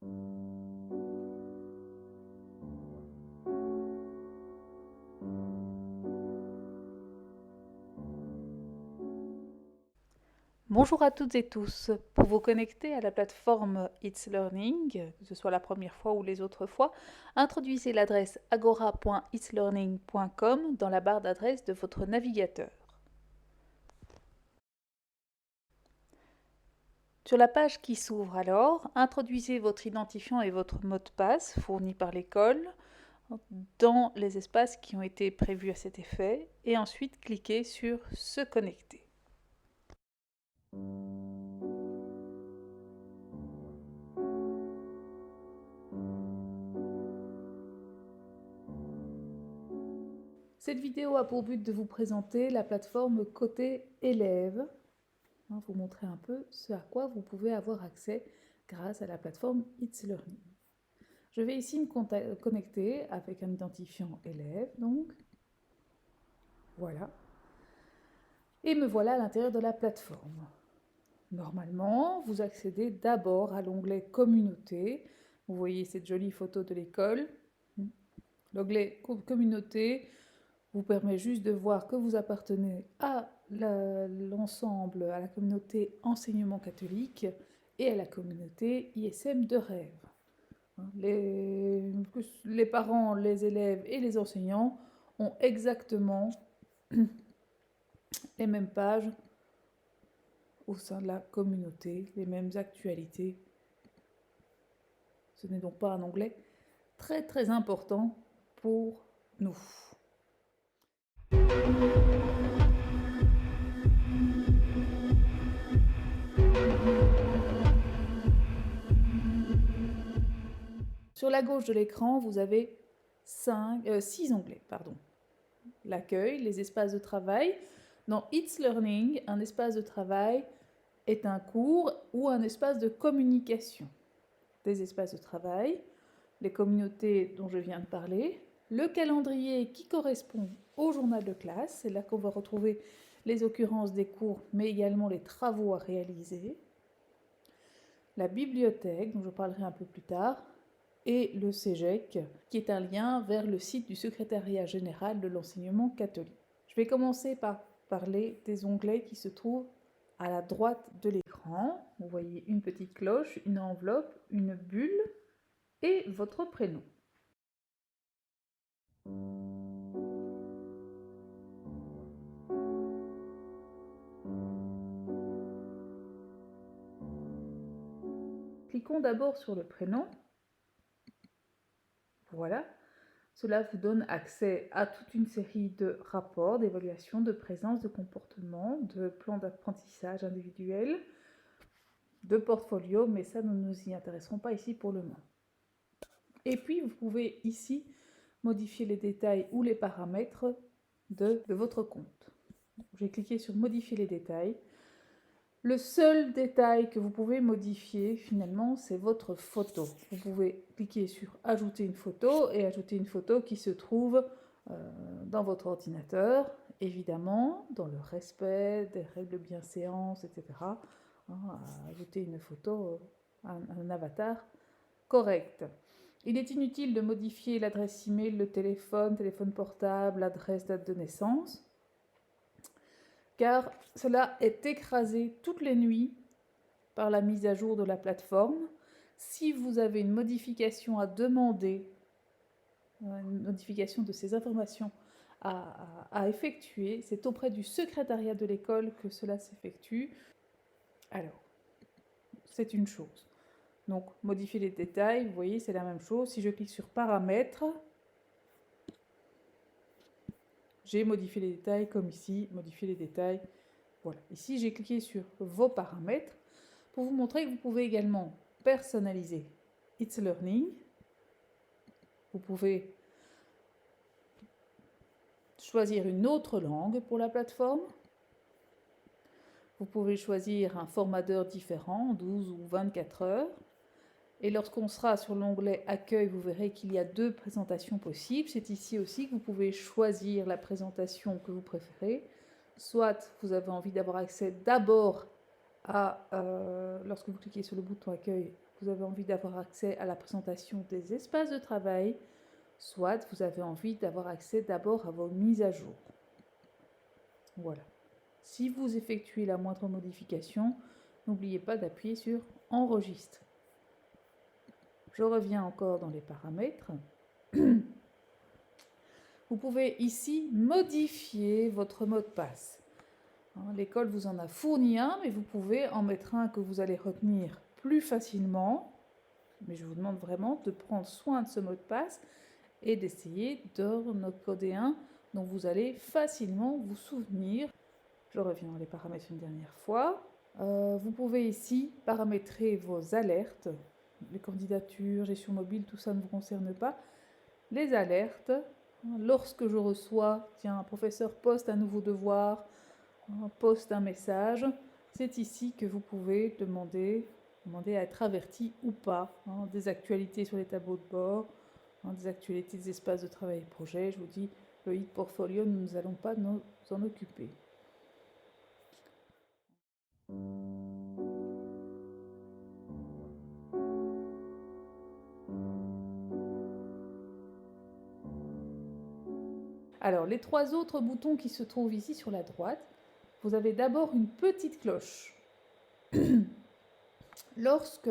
Bonjour à toutes et tous. Pour vous connecter à la plateforme It's Learning, que ce soit la première fois ou les autres fois, introduisez l'adresse agora.itslearning.com dans la barre d'adresse de votre navigateur. Sur la page qui s'ouvre alors, introduisez votre identifiant et votre mot de passe fournis par l'école dans les espaces qui ont été prévus à cet effet et ensuite cliquez sur Se connecter. Cette vidéo a pour but de vous présenter la plateforme côté élève, vous montrer un peu ce à quoi vous pouvez avoir accès grâce à la plateforme It's Learning. Je vais ici me connecter avec un identifiant élève, donc voilà, et me voilà à l'intérieur de la plateforme. Normalement, vous accédez d'abord à l'onglet Communauté. Vous voyez cette jolie photo de l'école. L'onglet Communauté vous permet juste de voir que vous appartenez à l'ensemble, à la communauté enseignement catholique et à la communauté ISM de rêve. Les parents, les élèves et les enseignants ont exactement les mêmes pages au sein de la communauté, les mêmes actualités. Ce n'est donc pas un onglet très très important pour nous. Sur la gauche de l'écran, vous avez 6 onglets. L'accueil, les espaces de travail. Dans It's Learning, un espace de travail est un cours ou un espace de communication. Des espaces de travail, les communautés dont je viens de parler, le calendrier qui correspond au journal de classe, c'est là qu'on va retrouver les occurrences des cours, mais également les travaux à réaliser, la bibliothèque, dont je parlerai un peu plus tard, et le CEGEC, qui est un lien vers le site du secrétariat général de l'enseignement catholique. Je vais commencer par parler des onglets qui se trouvent à la droite de l'écran. Vous voyez une petite cloche, une enveloppe, une bulle et votre prénom. Cliquons d'abord sur le prénom. Voilà. Cela vous donne accès à toute une série de rapports, d'évaluation, de présence, de comportement, de plans d'apprentissage individuel, de portfolio, mais ça, nous ne nous y intéresserons pas ici pour le moment. Et puis, vous pouvez ici modifier les détails ou les paramètres de votre compte. Je vais cliquer sur modifier les détails. Le seul détail que vous pouvez modifier finalement, c'est votre photo. Vous pouvez cliquer sur ajouter une photo et ajouter une photo qui se trouve dans votre ordinateur, évidemment, dans le respect des règles de bienséance, etc. Ajouter une photo, un avatar correct. Il est inutile de modifier l'adresse email, le téléphone portable, l'adresse, date de naissance, car cela est écrasé toutes les nuits par la mise à jour de la plateforme. Si vous avez une modification à demander, une modification de ces informations à effectuer, c'est auprès du secrétariat de l'école que cela s'effectue. Alors, c'est une chose. Donc, modifier les détails, vous voyez, c'est la même chose. Si je clique sur paramètres, j'ai modifié les détails comme ici, modifier les détails. Voilà. Ici, j'ai cliqué sur vos paramètres pour vous montrer que vous pouvez également personnaliser It's Learning. Vous pouvez choisir une autre langue pour la plateforme. Vous pouvez choisir un format d'heure différent, 12 ou 24 heures. Et lorsqu'on sera sur l'onglet Accueil, vous verrez qu'il y a 2 présentations possibles. C'est ici aussi que vous pouvez choisir la présentation que vous préférez. Soit vous avez envie d'avoir accès d'abord à, lorsque vous cliquez sur le bouton Accueil, vous avez envie d'avoir accès à la présentation des espaces de travail, soit vous avez envie d'avoir accès d'abord à vos mises à jour. Voilà. Si vous effectuez la moindre modification, n'oubliez pas d'appuyer sur Enregistre. Je reviens encore dans les paramètres. Vous pouvez ici modifier votre mot de passe. L'école vous en a fourni un, mais vous pouvez en mettre un que vous allez retenir plus facilement. Mais je vous demande vraiment de prendre soin de ce mot de passe et d'essayer d'en coder un dont vous allez facilement vous souvenir. Je reviens dans les paramètres une dernière fois. Vous pouvez ici paramétrer vos alertes. Les candidatures, gestion mobile, tout ça ne vous concerne pas. Les alertes, lorsque je reçois, tiens, un professeur poste un nouveau devoir, poste un message, c'est ici que vous pouvez demander à être averti ou pas des actualités sur les tableaux de bord, des actualités des espaces de travail et projet. Je vous dis, le e-portfolio, nous n'allons pas nous en occuper. Alors, les trois autres boutons qui se trouvent ici sur la droite, vous avez d'abord une petite cloche. Lorsque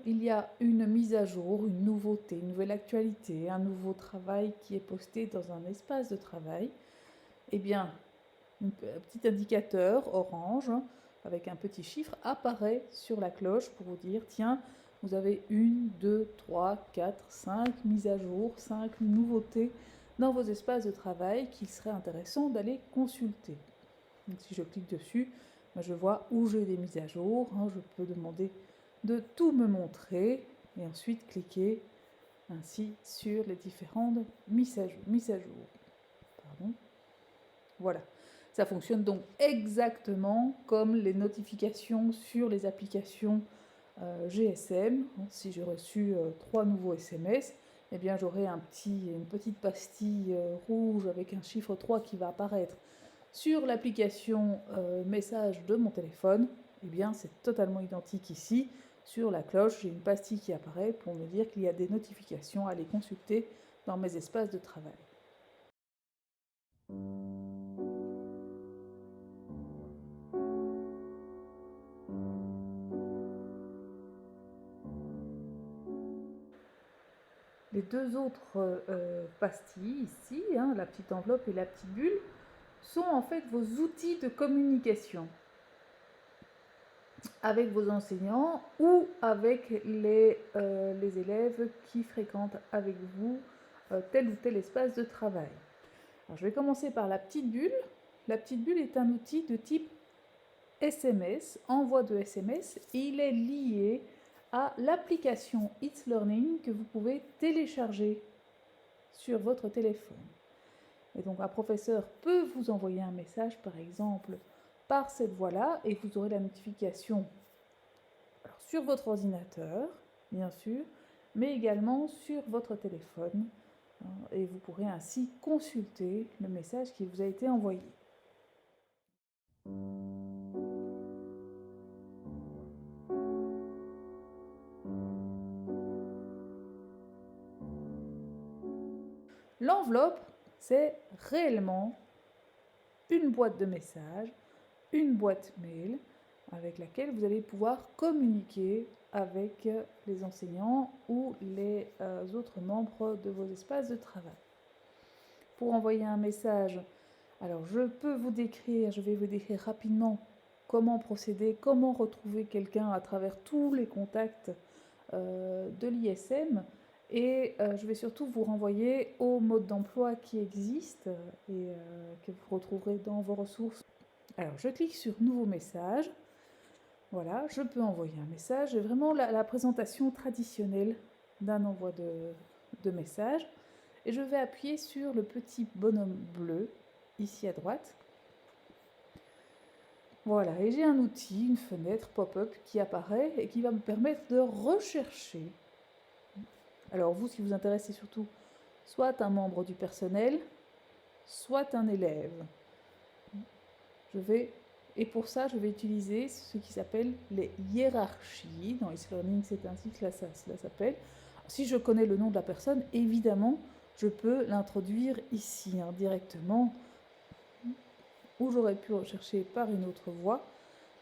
il y a une mise à jour, une nouveauté, une nouvelle actualité, un nouveau travail qui est posté dans un espace de travail, eh bien, un petit indicateur orange avec un petit chiffre apparaît sur la cloche pour vous dire, tiens, vous avez 1, 2, 3, 4, 5 mises à jour, 5 nouveautés dans vos espaces de travail qu'il serait intéressant d'aller consulter. Donc, si je clique dessus, je vois où j'ai des mises à jour. Je peux demander de tout me montrer et ensuite cliquer ainsi sur les différentes mises à jour. Pardon. Voilà. Ça fonctionne donc exactement comme les notifications sur les applications GSM. Si j'ai reçu 3 nouveaux SMS, eh bien j'aurai une petite pastille rouge avec un chiffre 3 qui va apparaître sur l'application message de mon téléphone. Eh bien c'est totalement identique ici. Sur la cloche, j'ai une pastille qui apparaît pour me dire qu'il y a des notifications à aller consulter dans mes espaces de travail. Les deux autres pastilles ici, la petite enveloppe et la petite bulle, sont en fait vos outils de communication avec vos enseignants ou avec les élèves qui fréquentent avec vous tel ou tel espace de travail. Alors, je vais commencer par la petite bulle. La petite bulle est un outil de type SMS, envoi de SMS, et il est lié à l'application It's Learning que vous pouvez télécharger sur votre téléphone. Et donc un professeur peut vous envoyer un message par exemple par cette voie-là et vous aurez la notification sur votre ordinateur, bien sûr, mais également sur votre téléphone et vous pourrez ainsi consulter le message qui vous a été envoyé. L'enveloppe, c'est réellement une boîte de messages, une boîte mail avec laquelle vous allez pouvoir communiquer avec les enseignants ou les autres membres de vos espaces de travail. Pour envoyer un message, alors je vais vous décrire rapidement comment procéder, comment retrouver quelqu'un à travers tous les contacts de l'ISM. Et je vais surtout vous renvoyer au mode d'emploi qui existe et que vous retrouverez dans vos ressources. Alors, je clique sur Nouveau message. Voilà, je peux envoyer un message. J'ai vraiment la présentation traditionnelle d'un envoi de message. Et je vais appuyer sur le petit bonhomme bleu, ici à droite. Voilà, et j'ai un outil, une fenêtre pop-up qui apparaît et qui va me permettre de rechercher. Alors vous, ce qui vous intéresse, c'est surtout soit un membre du personnel, soit un élève. Je vais Et pour ça, je vais utiliser ce qui s'appelle les hiérarchies. Dans e-learning, c'est ainsi que cela s'appelle. Si je connais le nom de la personne, évidemment, je peux l'introduire ici directement, ou j'aurais pu rechercher par une autre voie.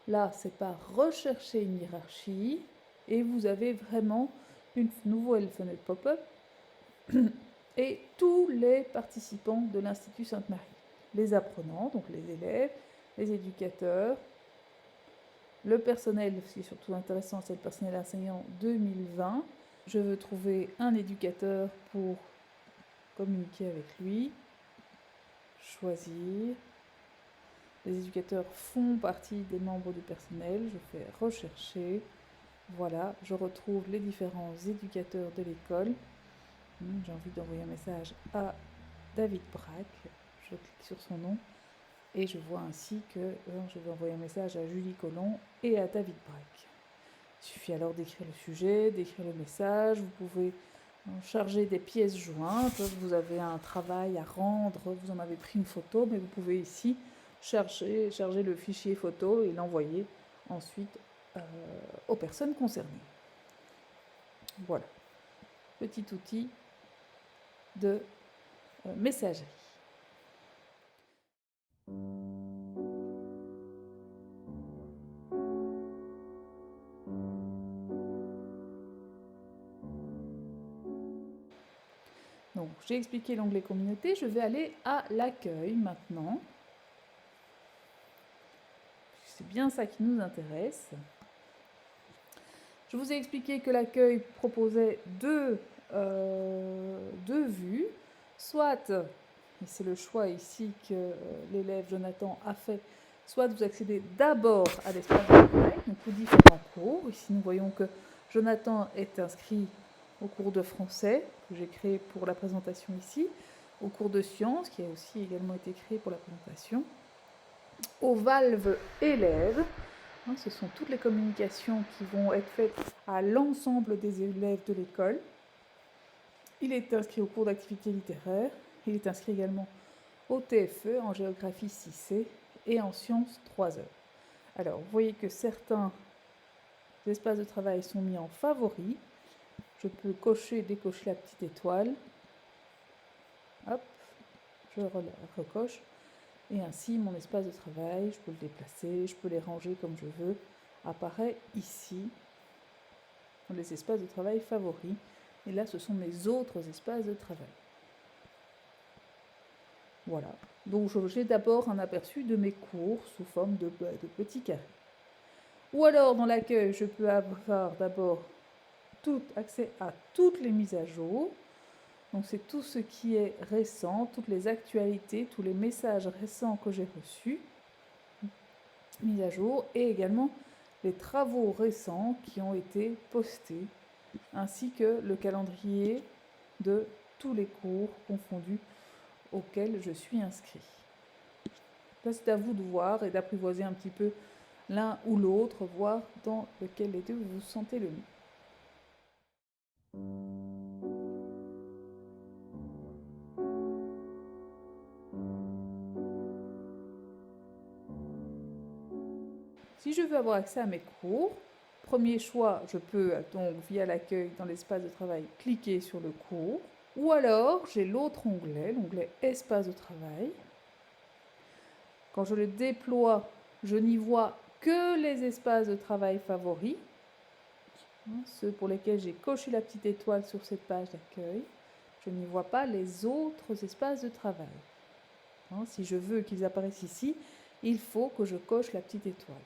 Là, c'est par rechercher une hiérarchie, et vous avez vraiment une nouvelle fenêtre pop-up et tous les participants de l'Institut Sainte-Marie. Les apprenants, donc les élèves, les éducateurs, le personnel, ce qui est surtout intéressant, c'est le personnel enseignant 2020. Je veux trouver un éducateur pour communiquer avec lui. Choisir. Les éducateurs font partie des membres du personnel. Je fais rechercher. Voilà, je retrouve les différents éducateurs de l'école. J'ai envie d'envoyer un message à David Braque. Je clique sur son nom et je vois ainsi que je vais envoyer un message à Julie Collomb et à David Braque. Il suffit alors d'écrire le sujet, d'écrire le message. Vous pouvez charger des pièces jointes. Vous avez un travail à rendre, vous en avez pris une photo, mais vous pouvez ici charger le fichier photo et l'envoyer ensuite aux personnes concernées. Voilà, petit outil de messagerie. Donc, j'ai expliqué l'onglet communauté, je vais aller à l'accueil maintenant. C'est bien ça qui nous intéresse. Je vous ai expliqué que l'accueil proposait deux vues, soit, et c'est le choix ici que l'élève Jonathan a fait, soit vous accédez d'abord à l'espace de travail, donc aux différents cours. Ici, nous voyons que Jonathan est inscrit au cours de français, que j'ai créé pour la présentation ici, au cours de sciences, qui a aussi également été créé pour la présentation, aux valves élèves. Ce sont toutes les communications qui vont être faites à l'ensemble des élèves de l'école. Il est inscrit au cours d'activité littéraire. Il est inscrit également au TFE, en géographie 6C et en sciences 3 heures. Alors, vous voyez que certains espaces de travail sont mis en favoris. Je peux cocher et décocher la petite étoile. Hop, je recoche. Et ainsi, mon espace de travail, je peux le déplacer, je peux les ranger comme je veux, apparaît ici, dans les espaces de travail favoris. Et là, ce sont mes autres espaces de travail. Voilà. Donc, j'ai d'abord un aperçu de mes cours sous forme de petits carrés. Ou alors, dans l'accueil, je peux avoir d'abord accès à toutes les mises à jour. Donc, c'est tout ce qui est récent, toutes les actualités, tous les messages récents que j'ai reçus, mis à jour, et également les travaux récents qui ont été postés, ainsi que le calendrier de tous les cours confondus auxquels je suis inscrit. Là, c'est à vous de voir et d'apprivoiser un petit peu l'un ou l'autre, voir dans lequel des deux vous vous sentez le mieux. Si je veux avoir accès à mes cours, premier choix, je peux donc via l'accueil dans l'espace de travail cliquer sur le cours, ou alors j'ai l'autre onglet, l'onglet espace de travail. Quand je le déploie, je n'y vois que les espaces de travail favoris, ceux pour lesquels j'ai coché la petite étoile sur cette page d'accueil. Je n'y vois pas les autres espaces de travail. Si je veux qu'ils apparaissent ici, il faut que je coche la petite étoile.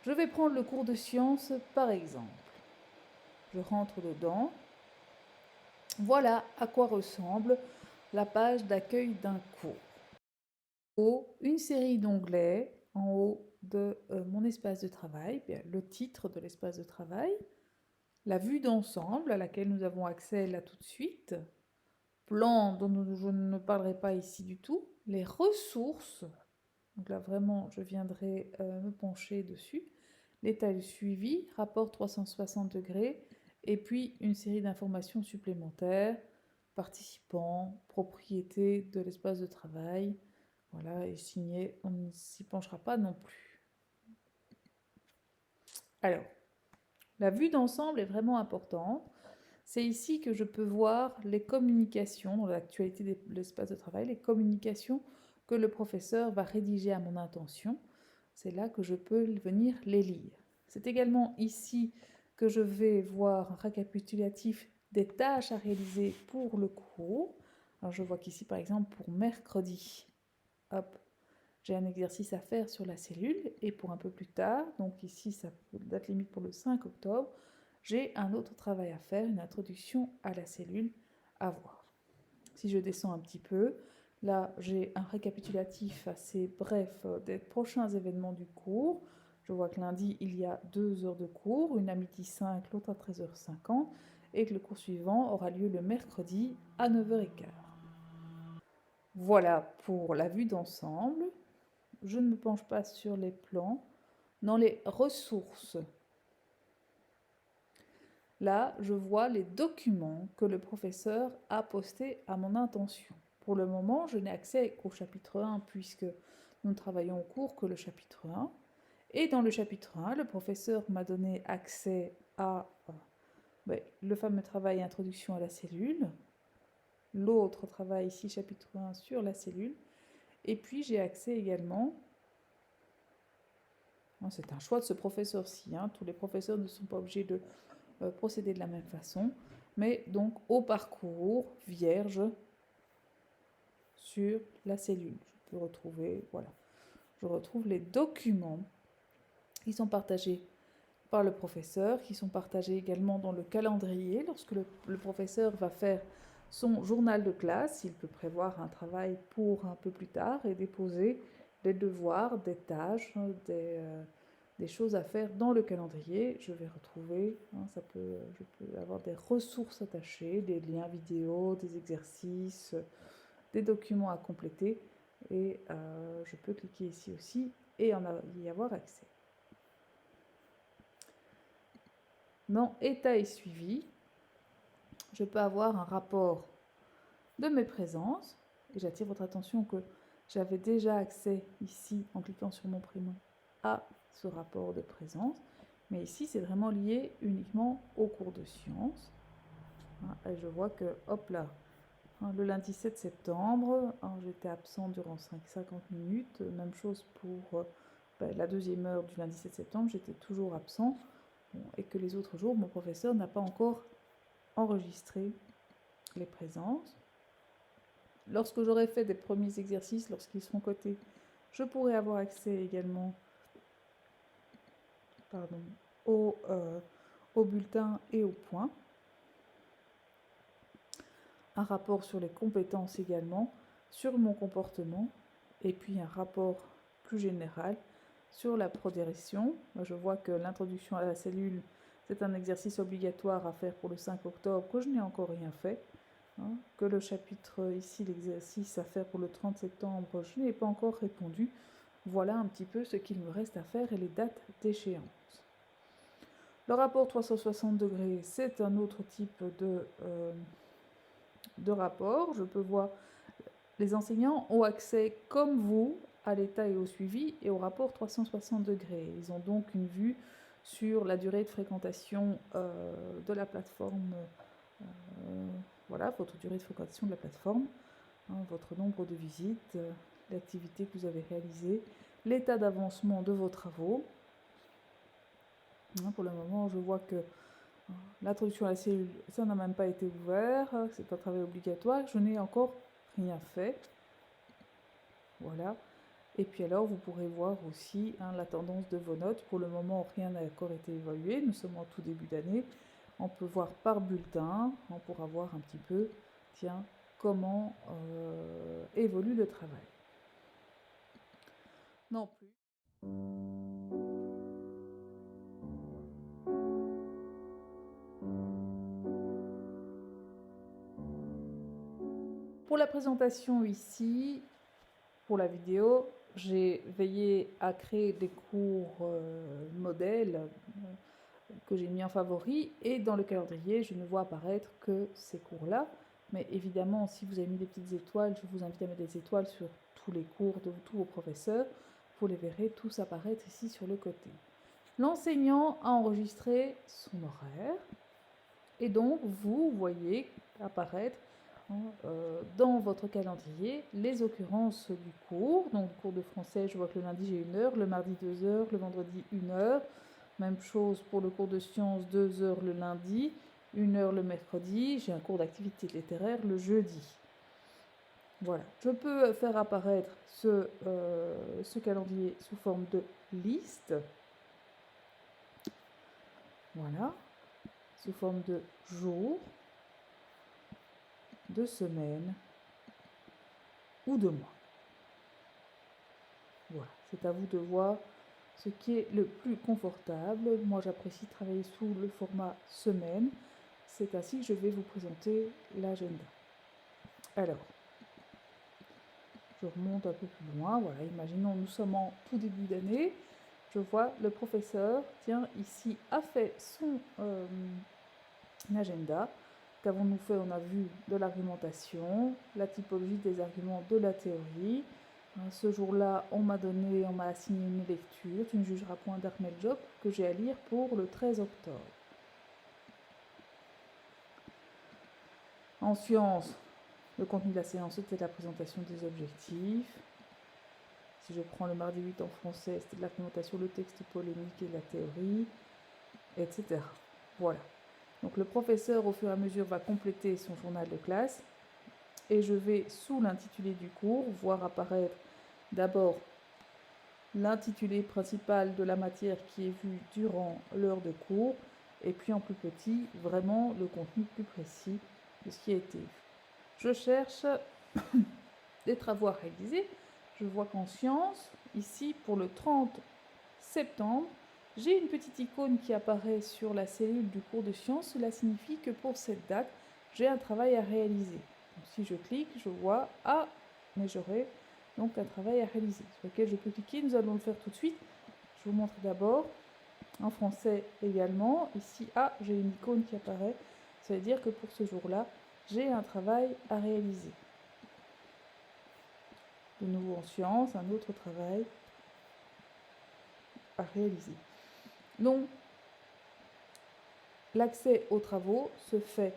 Je vais prendre le cours de sciences par exemple. Je rentre dedans. Voilà à quoi ressemble la page d'accueil d'un cours. Une série d'onglets en haut de mon espace de travail, le titre de l'espace de travail, la vue d'ensemble à laquelle nous avons accès là tout de suite, plan dont je ne parlerai pas ici du tout, les ressources, donc là vraiment je viendrai me pencher dessus, l'état de suivi, rapport 360 degrés, et puis une série d'informations supplémentaires, participants, propriétés de l'espace de travail, Voilà, et signé, on ne s'y penchera pas non plus. Alors, la vue d'ensemble est vraiment importante. C'est ici que je peux voir les communications, dans l'actualité de l'espace de travail, les communications que le professeur va rédiger à mon intention. C'est là que je peux venir les lire. C'est également ici que je vais voir un récapitulatif des tâches à réaliser pour le cours. Alors je vois qu'ici, par exemple, pour mercredi, hop, j'ai un exercice à faire sur la cellule, et pour un peu plus tard, donc ici, ça date limite pour le 5 octobre, j'ai un autre travail à faire, une introduction à la cellule à voir. Si je descends un petit peu, là j'ai un récapitulatif assez bref des prochains événements du cours. Je vois que lundi il y a 2 heures de cours, une à midi 5, l'autre à 13h50, et que le cours suivant aura lieu le mercredi à 9h15. Voilà pour la vue d'ensemble. Je ne me penche pas sur les plans. Dans les ressources, là, je vois les documents que le professeur a postés à mon intention. Pour le moment, je n'ai accès qu'au chapitre 1 puisque nous ne travaillons au cours que le chapitre 1. Et dans le chapitre 1, le professeur m'a donné accès à le fameux travail Introduction à la cellule, l'autre travail ici, chapitre 1, sur la cellule. Et puis j'ai accès également, c'est un choix de ce professeur-ci, tous les professeurs ne sont pas obligés de procéder de la même façon, mais donc au parcours vierge sur la cellule. Je peux retrouver, voilà, je retrouve les documents qui sont partagés par le professeur, qui sont partagés également dans le calendrier. Lorsque le professeur va faire son journal de classe, il peut prévoir un travail pour un peu plus tard et déposer des devoirs, des tâches, des choses à faire dans le calendrier. Je vais retrouver, je peux avoir des ressources attachées, des liens vidéo, des exercices, des documents à compléter, et je peux cliquer ici aussi et y avoir accès. Dans État et suivi, je peux avoir un rapport de mes présences, et j'attire votre attention que j'avais déjà accès ici, en cliquant sur mon prénom, à ce rapport de présence, mais ici c'est vraiment lié uniquement aux cours de sciences. Et je vois que, hop là, le lundi 7 septembre, j'étais absent durant 50 minutes, même chose pour la deuxième heure du lundi 7 septembre, j'étais toujours absent, et que les autres jours, mon professeur n'a pas encore enregistré les présences. Lorsque j'aurai fait des premiers exercices, lorsqu'ils seront cotés, je pourrai avoir accès également au bulletin et aux points. Un rapport sur les compétences également, sur mon comportement, et puis un rapport plus général sur la progression. Je vois que l'introduction à la cellule, c'est un exercice obligatoire à faire pour le 5 octobre, que je n'ai encore rien fait. Que le chapitre ici, l'exercice à faire pour le 30 septembre, je n'ai pas encore répondu. Voilà un petit peu ce qu'il me reste à faire et les dates d'échéance. Le rapport 360 degrés, c'est un autre type de rapport. Je peux voir, les enseignants ont accès, comme vous, à l'état et au suivi et au rapport 360 degrés. Ils ont donc une vue sur la durée de fréquentation de la plateforme, voilà, votre durée de fréquentation de la plateforme, votre nombre de visites, l'activité que vous avez réalisée, l'état d'avancement de vos travaux. Pour le moment, je vois que l'introduction à la cellule, ça n'a même pas été ouvert, c'est un travail obligatoire, je n'ai encore rien fait. Voilà. Et puis alors, vous pourrez voir aussi la tendance de vos notes. Pour le moment, rien n'a encore été évalué, nous sommes en tout début d'année. On peut voir par bulletin, on pourra voir un petit peu, tiens, comment évolue le travail. Non plus. Pour la présentation ici, pour la vidéo, j'ai veillé à créer des cours modèles que j'ai mis en favori, et dans le calendrier, je ne vois apparaître que ces cours-là, Mais évidemment, si vous avez mis des petites étoiles, je vous invite à mettre des étoiles sur tous les cours de tous vos professeurs. Vous les verrez tous apparaître ici sur le côté. L'enseignant a enregistré son horaire et donc vous voyez apparaître dans votre calendrier les occurrences du cours. Donc cours de français, je vois que le lundi j'ai 1 heure, le mardi 2 heures, le vendredi 1 heure. Même chose pour le cours de sciences, 2 heures le lundi, 1 heure le mercredi. J'ai un cours d'activité littéraire le jeudi. Voilà, je peux faire apparaître ce calendrier sous forme de liste. Voilà, sous forme de jours, de semaines ou de mois. Voilà, c'est à vous de voir ce qui est le plus confortable. Moi, j'apprécie travailler sous le format semaine. C'est ainsi que je vais vous présenter l'agenda. Alors, je remonte un peu plus loin. Voilà, imaginons nous sommes en tout début d'année. Je vois le professeur, tiens, ici, a fait son agenda. Qu'avons-nous fait? On a vu de l'argumentation, la typologie des arguments de la théorie. Ce jour-là, on m'a assigné une lecture, tu ne jugeras point d'Armel Job, que j'ai à lire pour le 13 octobre. En sciences, le contenu de la séance, c'était la présentation des objectifs. Si je prends le mardi 8 en français, c'était de l'argumentation, le texte polémique et la théorie, etc. Voilà. Donc le professeur, au fur et à mesure, va compléter son journal de classe et je vais, sous l'intitulé du cours, voir apparaître d'abord l'intitulé principal de la matière qui est vu durant l'heure de cours et puis en plus petit, vraiment le contenu plus précis de ce qui a été vu. Je cherche des travaux à réaliser. Je vois qu'en sciences, ici, pour le 30 septembre, j'ai une petite icône qui apparaît sur la cellule du cours de sciences. Cela signifie que pour cette date, j'ai un travail à réaliser. Donc, si je clique, je vois « Ah, mais j'aurai donc un travail à réaliser » sur lequel je peux cliquer. Nous allons le faire tout de suite. Je vous montre d'abord en français également. Ici, ah, j'ai une icône qui apparaît. Ça veut dire que pour ce jour-là, j'ai un travail à réaliser. De nouveau en sciences, un autre travail à réaliser. Donc, l'accès aux travaux se fait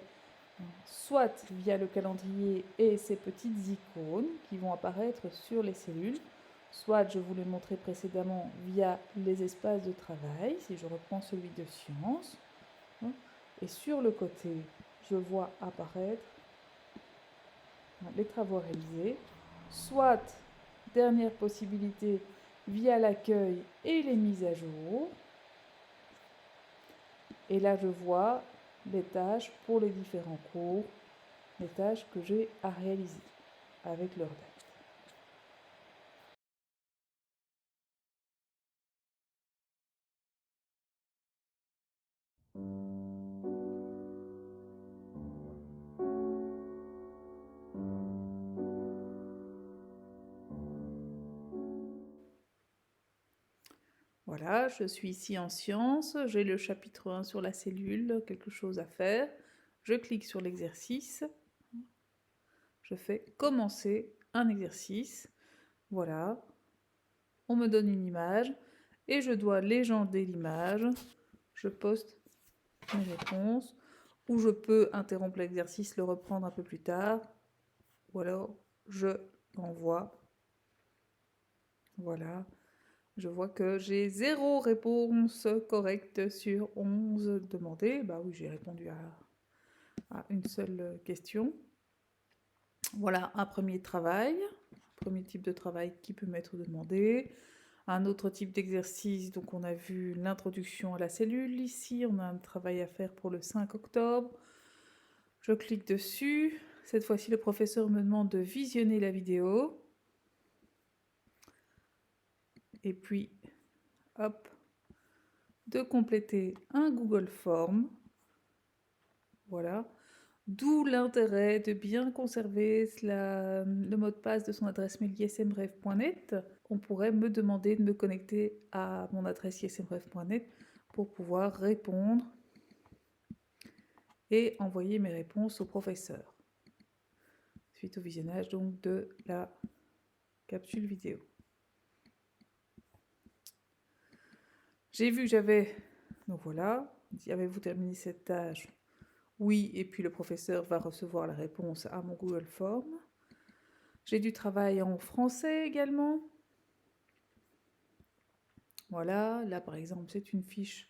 soit via le calendrier et ces petites icônes qui vont apparaître sur les cellules, soit, je vous l'ai montré précédemment, via les espaces de travail, si je reprends celui de sciences. Et sur le côté, je vois apparaître les travaux réalisés, soit, dernière possibilité, via l'accueil et les mises à jour. Et là, je vois les tâches pour les différents cours, les tâches que j'ai à réaliser avec leur date. Voilà, je suis ici en sciences, j'ai le chapitre 1 sur la cellule, quelque chose à faire. Je clique sur l'exercice, je fais commencer un exercice. Voilà, on me donne une image et je dois légender l'image. Je poste mes réponses ou je peux interrompre l'exercice, le reprendre un peu plus tard ou alors je l'envoie. Voilà. Je vois que j'ai 0 réponse correcte sur 11 demandées. Bah oui, j'ai répondu à une seule question. Voilà un premier travail, premier type de travail qui peut m'être demandé. Un autre type d'exercice, donc on a vu l'introduction à la cellule ici. On a un travail à faire pour le 5 octobre. Je clique dessus. Cette fois-ci, le professeur me demande de visionner la vidéo. Et puis, hop, de compléter un Google Form. Voilà. D'où l'intérêt de bien conserver le mot de passe de son adresse mail ismref.net. On pourrait me demander de me connecter à mon adresse ismref.net pour pouvoir répondre et envoyer mes réponses au professeur. suite au visionnage donc de la capsule vidéo. J'ai vu que j'avais... Donc voilà, avez-vous terminé cette tâche? Oui, et puis le professeur va recevoir la réponse à mon Google Form. J'ai du travail en français également. Voilà, là par exemple, c'est une fiche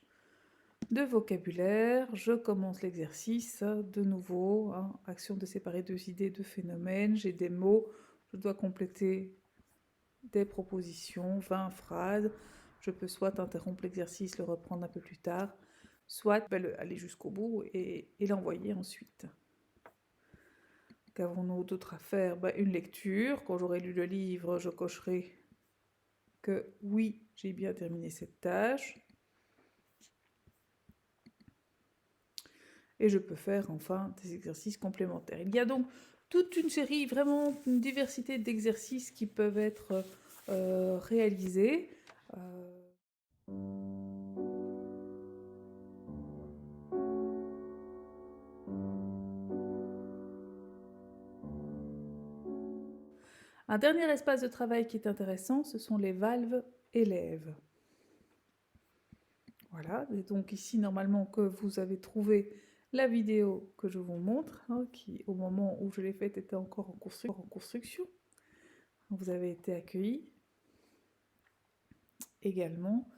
de vocabulaire. Je commence l'exercice de nouveau. Action de séparer deux idées, deux phénomènes. J'ai des mots. Je dois compléter des propositions, 20 phrases. Je peux soit interrompre l'exercice, le reprendre un peu plus tard, soit aller jusqu'au bout et l'envoyer ensuite. Qu'avons-nous d'autre à faire? Une lecture. Quand j'aurai lu le livre, je cocherai que oui, j'ai bien terminé cette tâche. Et je peux faire enfin des exercices complémentaires. Il y a donc toute une série, vraiment une diversité d'exercices qui peuvent être réalisés. Un dernier espace de travail qui est intéressant, ce sont les valves élèves. Voilà, et donc ici, normalement, que vous avez trouvé la vidéo que je vous montre, qui, au moment où je l'ai faite, était encore en construction. Vous avez été accueillis. Également,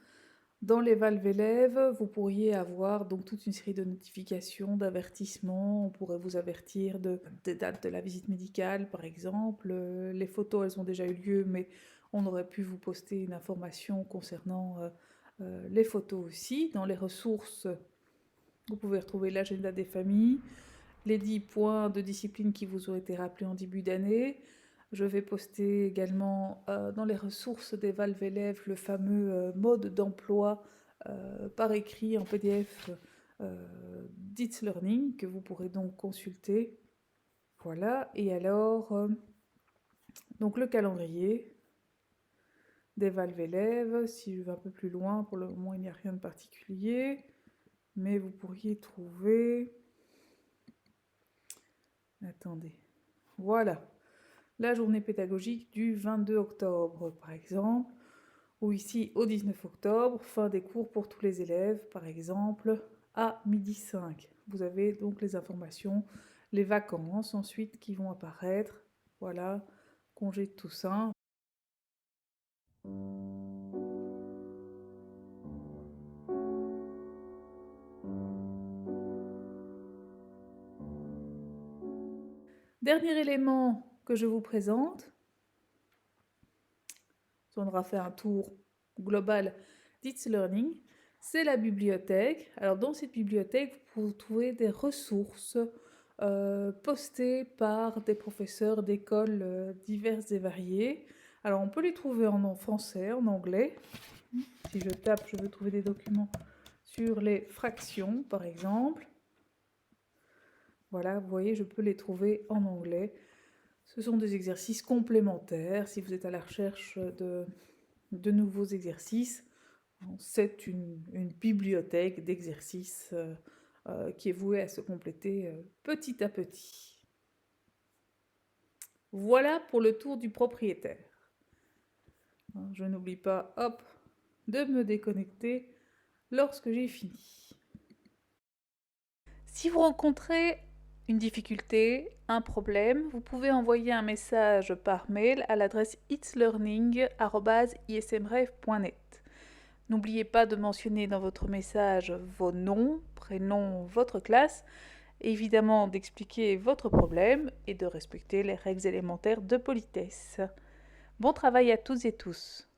dans les valves élèves, vous pourriez avoir donc toute une série de notifications, d'avertissements. On pourrait vous avertir des dates de la visite médicale, par exemple. Les photos, elles ont déjà eu lieu, mais on aurait pu vous poster une information concernant les photos aussi. Dans les ressources, vous pouvez retrouver l'agenda des familles, les 10 points de discipline qui vous ont été rappelés en début d'année. Je vais poster également dans les ressources des valves élèves le fameux mode d'emploi par écrit en PDF d'It's Learning que vous pourrez donc consulter. Voilà, et alors, donc le calendrier des valves élèves. Si je vais un peu plus loin, pour le moment il n'y a rien de particulier, mais vous pourriez trouver... Attendez, voilà. La journée pédagogique du 22 octobre, par exemple, ou ici au 19 octobre, fin des cours pour tous les élèves, par exemple, à 12h05. Vous avez donc les informations, les vacances ensuite qui vont apparaître. Voilà, congé de Toussaint. Dernier élément que je vous présente. On aura fait un tour global d'It's Learning. C'est la bibliothèque. Alors dans cette bibliothèque, vous trouvez des ressources postées par des professeurs d'écoles diverses et variées. Alors on peut les trouver en français, en anglais. Si je tape, je veux trouver des documents sur les fractions, par exemple. Voilà, vous voyez, je peux les trouver en anglais. Ce sont des exercices complémentaires. Si vous êtes à la recherche de nouveaux exercices, c'est une bibliothèque d'exercices qui est vouée à se compléter petit à petit. Voilà pour le tour du propriétaire. Je n'oublie pas, hop, de me déconnecter lorsque j'ai fini. Si vous rencontrez une difficulté, un problème, vous pouvez envoyer un message par mail à l'adresse itslearning@ismref.net. N'oubliez pas de mentionner dans votre message vos noms, prénoms, votre classe, et évidemment d'expliquer votre problème et de respecter les règles élémentaires de politesse. Bon travail à toutes et tous.